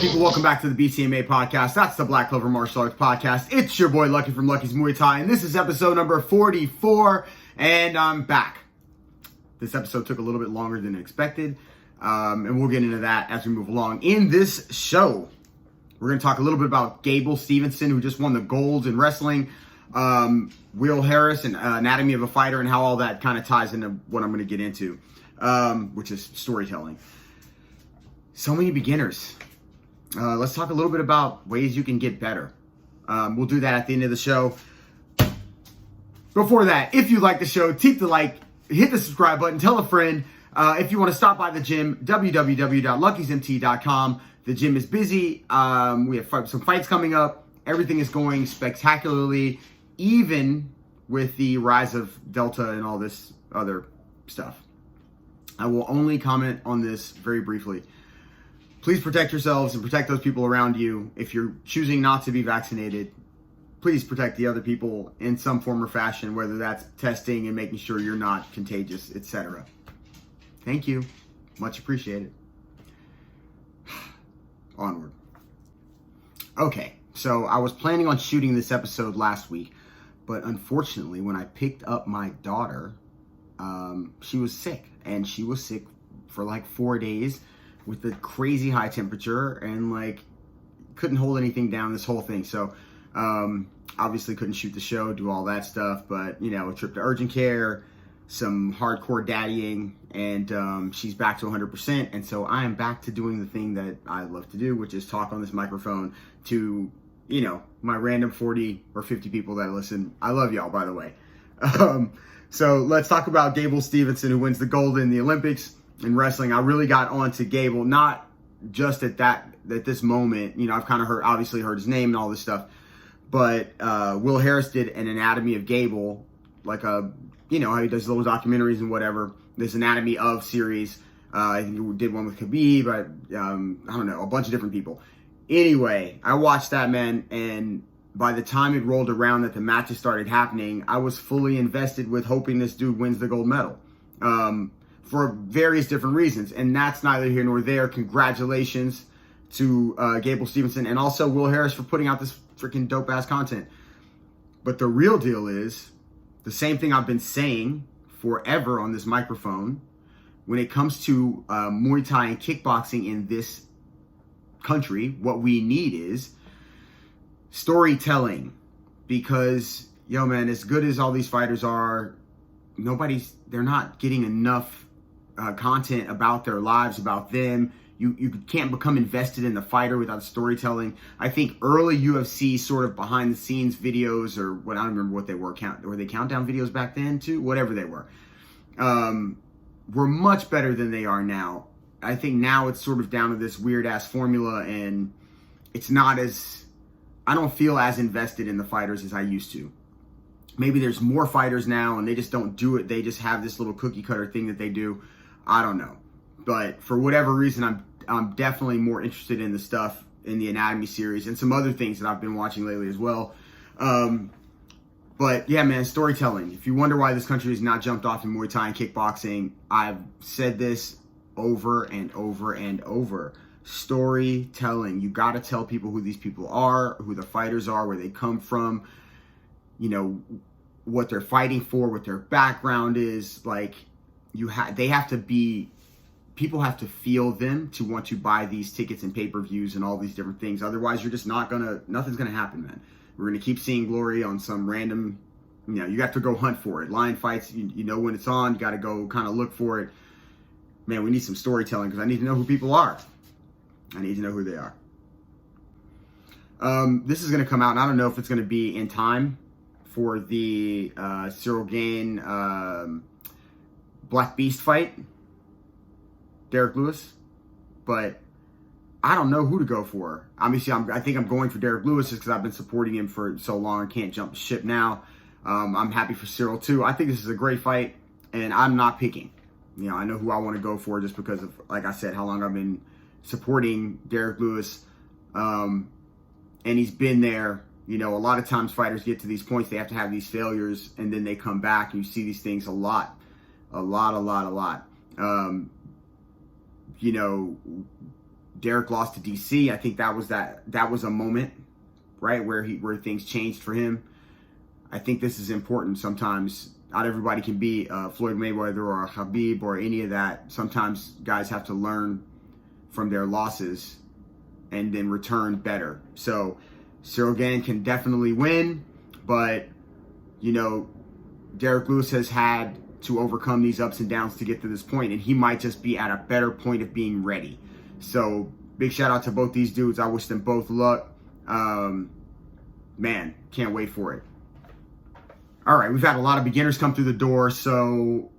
people? Welcome back to the BCMA podcast. That's the Black Clover Martial Arts podcast. It's your boy Lucky from Lucky's Muay Thai, and this is episode number 44, and I'm back. This episode took a little bit longer than expected, and we'll get into that as we move along. In this show, we're going to talk a little bit about Gable Stevenson, who just won the gold in wrestling, Will Harris, and Anatomy of a Fighter, and how all that kind of ties into what I'm going to get into, which is storytelling. So many beginners. Let's talk a little bit about ways you can get better. We'll do that at the end of the show. Before that, if you like the show, keep the like, hit the subscribe button, tell a friend. If you want to stop by the gym, www.luckysmt.com. The gym is busy. We have some fights coming up. Everything is going spectacularly, even with the rise of Delta and all this other stuff. I will only comment on this very briefly. Please protect yourselves and protect those people around you. If you're choosing not to be vaccinated, please protect the other people in some form or fashion, whether that's testing and making sure you're not contagious, etc. Thank you. Much appreciated. Onward. Okay, so I was planning on shooting this episode last week, but unfortunately, when I picked up my daughter, she was sick, and she was sick for like 4 days with a crazy high temperature and like couldn't hold anything down, this whole thing. So obviously couldn't shoot the show, do all that stuff, but you know, a trip to urgent care, some hardcore daddying, and she's back to 100%. And so I am back to doing the thing that I love to do, which is talk on this microphone to, you know, my random 40 or 50 people that listen. I love y'all, by the way. So let's talk about Gable Stevenson, who wins the gold in the Olympics in wrestling. I really got onto Gable, not just at this moment. You know, I've kind of obviously heard his name and all this stuff, but Will Harris did an Anatomy of Gable, like you know, how he does little documentaries and whatever. This Anatomy of series. I think he did one with Khabib, but I don't know, a bunch of different people. Anyway, I watched that, man, and by the time it rolled around that the matches started happening, I was fully invested with hoping this dude wins the gold medal. For various different reasons, and that's neither here nor there. Congratulations to Gable Stevenson and also Will Harris for putting out this freaking dope-ass content. But the real deal is the same thing I've been saying forever on this microphone. When it comes to Muay Thai and kickboxing in this country, what we need is storytelling. Because, yo, man, as good as all these fighters are, they're not getting enough content about their lives, about them. You can't become invested in the fighter without storytelling. I think early UFC sort of behind the scenes videos, or what, I don't remember what they were. Were they countdown videos back then too? Whatever they were much better than they are now. I think now it's sort of down to this weird ass formula, and it's not as, I don't feel as invested in the fighters as I used to. Maybe there's more fighters now and they just don't do it. They just have this little cookie cutter thing that they do. I don't know. But for whatever reason, I'm definitely more interested in the stuff in the Anatomy series and some other things that I've been watching lately as well. But yeah, man, storytelling. If you wonder why this country has not jumped off in Muay Thai and kickboxing, I've said this over and over and over. Storytelling. You got to tell people who these people are, who the fighters are, where they come from, you know, what they're fighting for, what their background is. Like, they have to be, people have to feel them to want to buy these tickets and pay-per-views and all these different things. Otherwise, you're just nothing's gonna happen, man. We're gonna keep seeing glory on some random, you know, you have to go hunt for it. Lion fights, you know when it's on, you got to go kind of look for it. Man, we need some storytelling, because I need to know who people are. I need to know who they are. This is gonna come out, and I don't know if it's gonna be in time for the Cyril Gane Black Beast fight, Derek Lewis, but I don't know who to go for. Obviously, I think I'm going for Derek Lewis just because I've been supporting him for so long. I can't jump ship now. I'm happy for Cyril too. I think this is a great fight, and I'm not picking. You know, I know who I want to go for just because of, like I said, how long I've been supporting Derek Lewis, and he's been there. You know, a lot of times fighters get to these points, they have to have these failures, and then they come back, and you see these things a lot. You know, Derek lost to DC. I think that was a moment, right, where things changed for him. I think this is important. Sometimes not everybody can be Floyd Mayweather or Khabib or any of that. Sometimes guys have to learn from their losses and then return better. So Cyril Gane can definitely win, but Derek Lewis has had to overcome these ups and downs to get to this point, and he might just be at a better point of being ready. So big shout out to both these dudes. I wish them both luck. Man, can't wait for it. All right, we've had a lot of beginners come through the door, so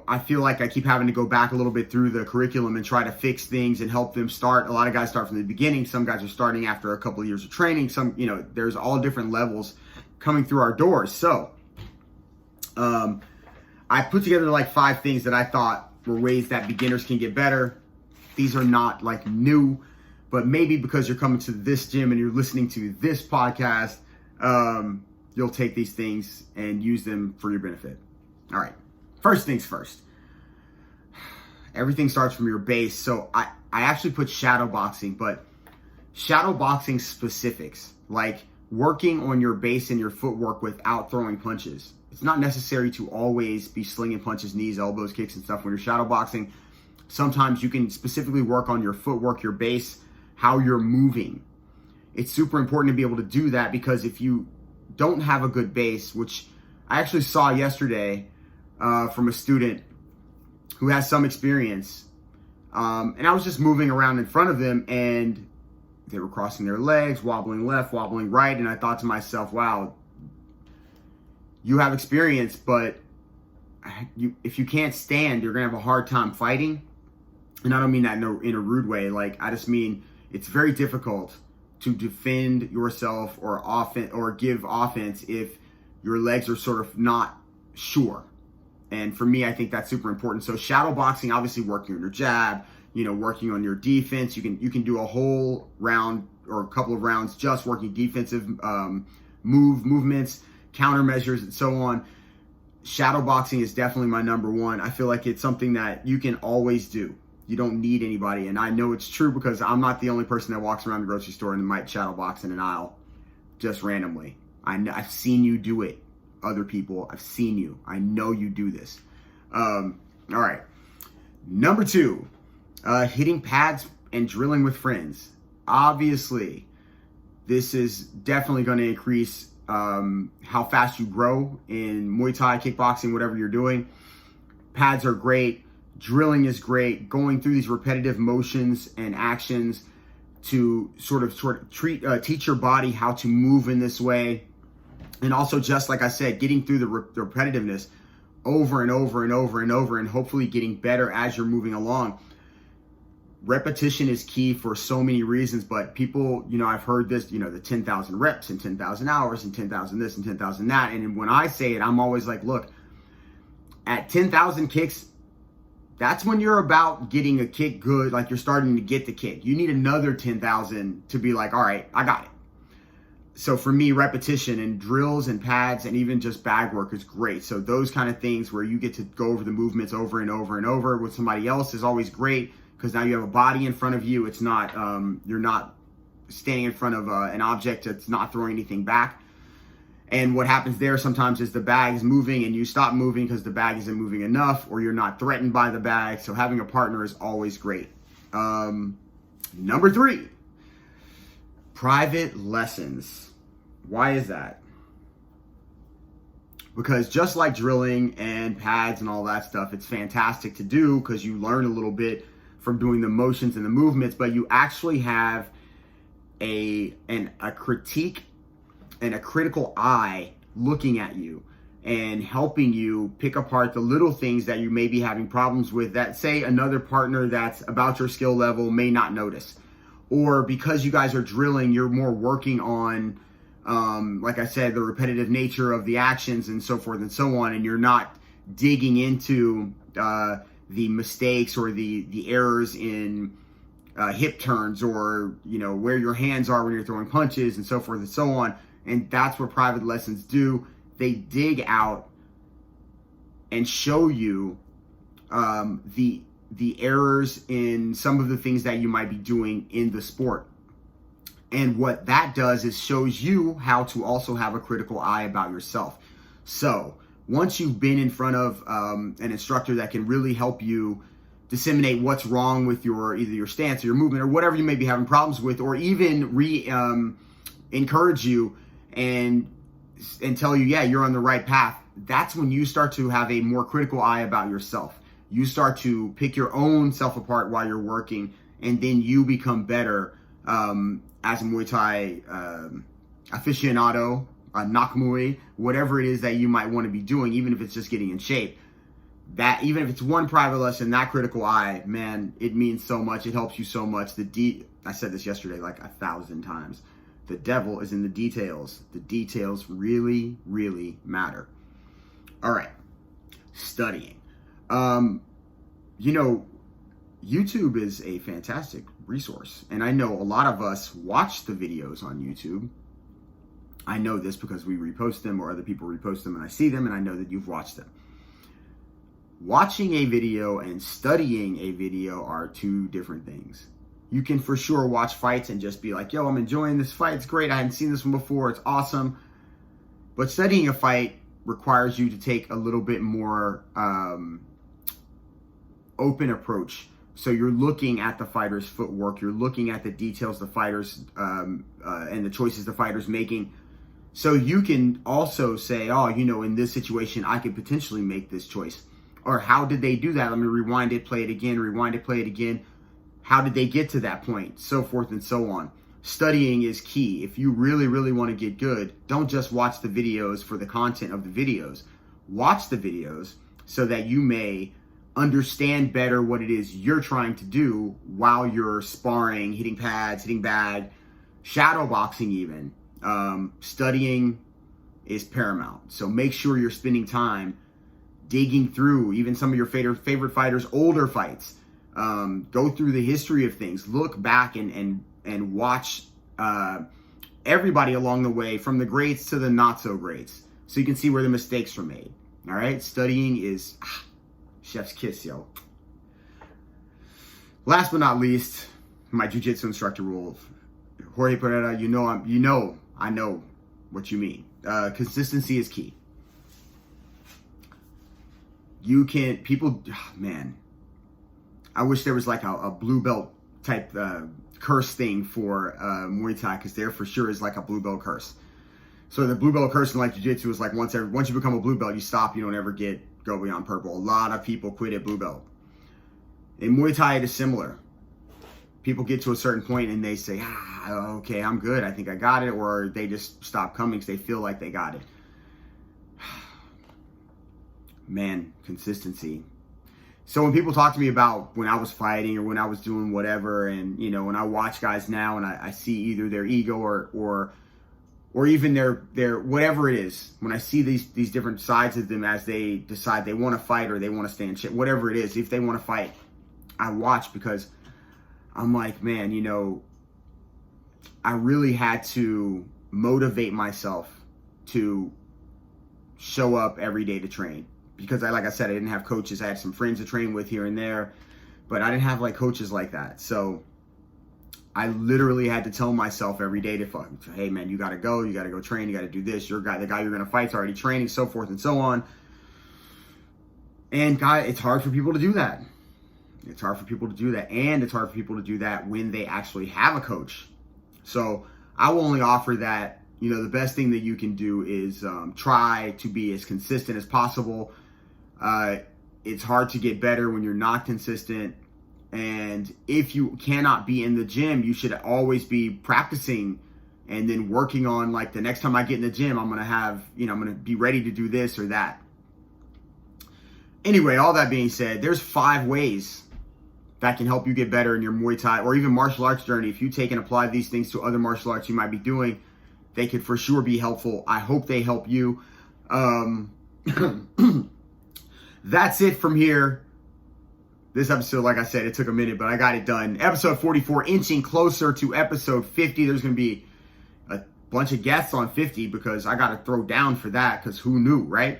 I feel like I keep having to go back a little bit through the curriculum and try to fix things and help them start. A lot of guys start from the beginning. Some guys are starting after a couple of years of training. Some, there's all different levels coming through our doors. So I put together like 5 things that I thought were ways that beginners can get better. These are not like new, but maybe because you're coming to this gym and you're listening to this podcast, you'll take these things and use them for your benefit. All right. First things first. Everything starts from your base. So I actually put shadow boxing, but shadow boxing specifics, like working on your base and your footwork without throwing punches. It's not necessary to always be slinging punches, knees, elbows, kicks, and stuff when you're shadow boxing. Sometimes you can specifically work on your footwork, your base, how you're moving. It's super important to be able to do that, because if you don't have a good base, which I actually saw yesterday from a student who has some experience, and I was just moving around in front of them, and they were crossing their legs, wobbling left, wobbling right, and I thought to myself, wow, you have experience, but if you can't stand, you're going to have a hard time fighting. And I don't mean that in a rude way. Like, I just mean it's very difficult to defend yourself or give offense if your legs are sort of not sure. And for me, I think that's super important. So shadow boxing, obviously working on your jab, working on your defense. You can do a whole round or a couple of rounds just working defensive movements, countermeasures, and so on. Shadow boxing is definitely my number one. I feel like it's something that you can always do. You don't need anybody. And I know it's true because I'm not the only person that walks around the grocery store and might shadow box in an aisle just randomly. I've seen you do it. Other people, I've seen you. I know you do this. All right. Number 2, hitting pads and drilling with friends. Obviously, this is definitely going to increase how fast you grow in Muay Thai, kickboxing, whatever you're doing. Pads are great. Drilling is great. Going through these repetitive motions and actions to sort of teach your body how to move in this way. And also, just like I said, getting through the repetitiveness over and over and over and over, and hopefully getting better as you're moving along. Repetition is key for so many reasons, but people, I've heard this, the 10,000 reps and 10,000 hours and 10,000 this and 10,000 that. And when I say it, I'm always like, look, at 10,000 kicks, that's when you're about getting a kick good, like you're starting to get the kick. You need another 10,000 to be like, all right, I got it. So for me, repetition and drills and pads and even just bag work is great. So those kind of things where you get to go over the movements over and over and over with somebody else is always great, because now you have a body in front of you. It's not, you're not standing in front of an object that's not throwing anything back. And what happens there sometimes is the bag is moving and you stop moving because the bag isn't moving enough, or you're not threatened by the bag. So having a partner is always great. Number 3, private lessons. Why is that? Because just like drilling and pads and all that stuff, it's fantastic to do because you learn a little bit from doing the motions and the movements, but you actually have a critique and a critical eye looking at you and helping you pick apart the little things that you may be having problems with that, say, another partner that's about your skill level may not notice. Or because you guys are drilling, you're more working on, like I said, the repetitive nature of the actions and so forth and so on, and you're not digging into the mistakes or the errors in hip turns, or where your hands are when you're throwing punches and so forth and so on. And that's what private lessons do. They dig out and show you the the errors in some of the things that you might be doing in the sport. And what that does is shows you how to also have a critical eye about yourself. So once you've been in front of an instructor that can really help you disseminate what's wrong with either your stance or your movement or whatever you may be having problems with, or even encourage you and tell you, yeah, you're on the right path, that's when you start to have a more critical eye about yourself. You start to pick your own self apart while you're working, and then you become better as a Muay Thai aficionado, Nak Muay, whatever it is that you might want to be doing, even if it's just getting in shape. That even if it's one private lesson, that critical eye, man, it means so much. It helps you so much. I said this yesterday like 1,000 times. The devil is in the details. The details really, really matter. All right, studying. YouTube is a fantastic resource, and I know a lot of us watch the videos on YouTube. I know this because we repost them or other people repost them and I see them, and I know that you've watched them. Watching a video and studying a video are two different things. You can for sure watch fights and just be like, yo, I'm enjoying this fight. It's great. I hadn't seen this one before. It's awesome. But studying a fight requires you to take a little bit more open approach. So you're looking at the fighter's footwork. You're looking at the details the fighters and the choices the fighter's making. So you can also say, oh, in this situation, I could potentially make this choice. Or how did they do that? Let me rewind it, play it again, rewind it, play it again. How did they get to that point? So forth and so on. Studying is key. If you really, really want to get good, don't just watch the videos for the content of the videos. Watch the videos so that you may understand better what it is you're trying to do while you're sparring, hitting pads, hitting bag, shadow boxing even. Studying is paramount. So make sure you're spending time digging through even some of your favorite fighters' older fights. Go through the history of things. Look back and watch everybody along the way, from the greats to the not so greats, so you can see where the mistakes were made. All right, studying is chef's kiss, yo. Last but not least, my jiu-jitsu instructor rule: Jorge Pereira, I know what you mean. Consistency is key. Man, I wish there was like a blue belt type curse thing for Muay Thai, because there for sure is like a blue belt curse. So the blue belt curse in like jiu-jitsu is like once you become a blue belt, you stop. You don't ever go beyond purple. A lot of people quit at blue belt. In Muay Thai, it is similar. People get to a certain point and they say, okay, I'm good. I think I got it. Or they just stop coming because they feel like they got it. Man, consistency. So when people talk to me about when I was fighting or when I was doing whatever, and when I watch guys now and I see either their ego or even their whatever it is, when I see these different sides of them as they decide they want to fight or they want to stay in shit, whatever it is, if they want to fight, I watch, because I'm like, man, I really had to motivate myself to show up every day to train. Because like I said, I didn't have coaches. I had some friends to train with here and there, but I didn't have like coaches like that. So I literally had to tell myself every day hey man, you gotta go train, you gotta do this. The guy you're gonna fight's already training, so forth and so on. And it's hard for people to do that. It's hard for people to do that, and it's hard for people to do that when they actually have a coach. So I will only offer that, the best thing that you can do is try to be as consistent as possible. It's hard to get better when you're not consistent. And if you cannot be in the gym, you should always be practicing and then working on, like, the next time I get in the gym, I'm going to have, I'm going to be ready to do this or that. Anyway, all that being said, there's 5 ways that can help you get better in your Muay Thai or even martial arts journey. If you take and apply these things to other martial arts you might be doing, they could for sure be helpful. I hope they help you. That's it from here. This episode, like I said, it took a minute, but I got it done. Episode 44, inching closer to episode 50. There's going to be a bunch of guests on 50 because I got to throw down for that, because who knew, right?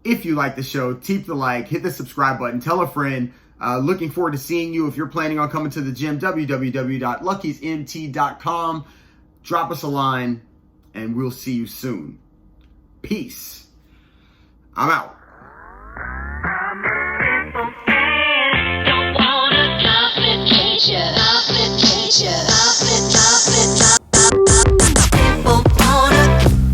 If you like the show, keep the like, hit the subscribe button, tell a friend. Looking forward to seeing you. If you're planning on coming to the gym, www.luckysmt.com. Drop us a line, and we'll see you soon. Peace. I'm out.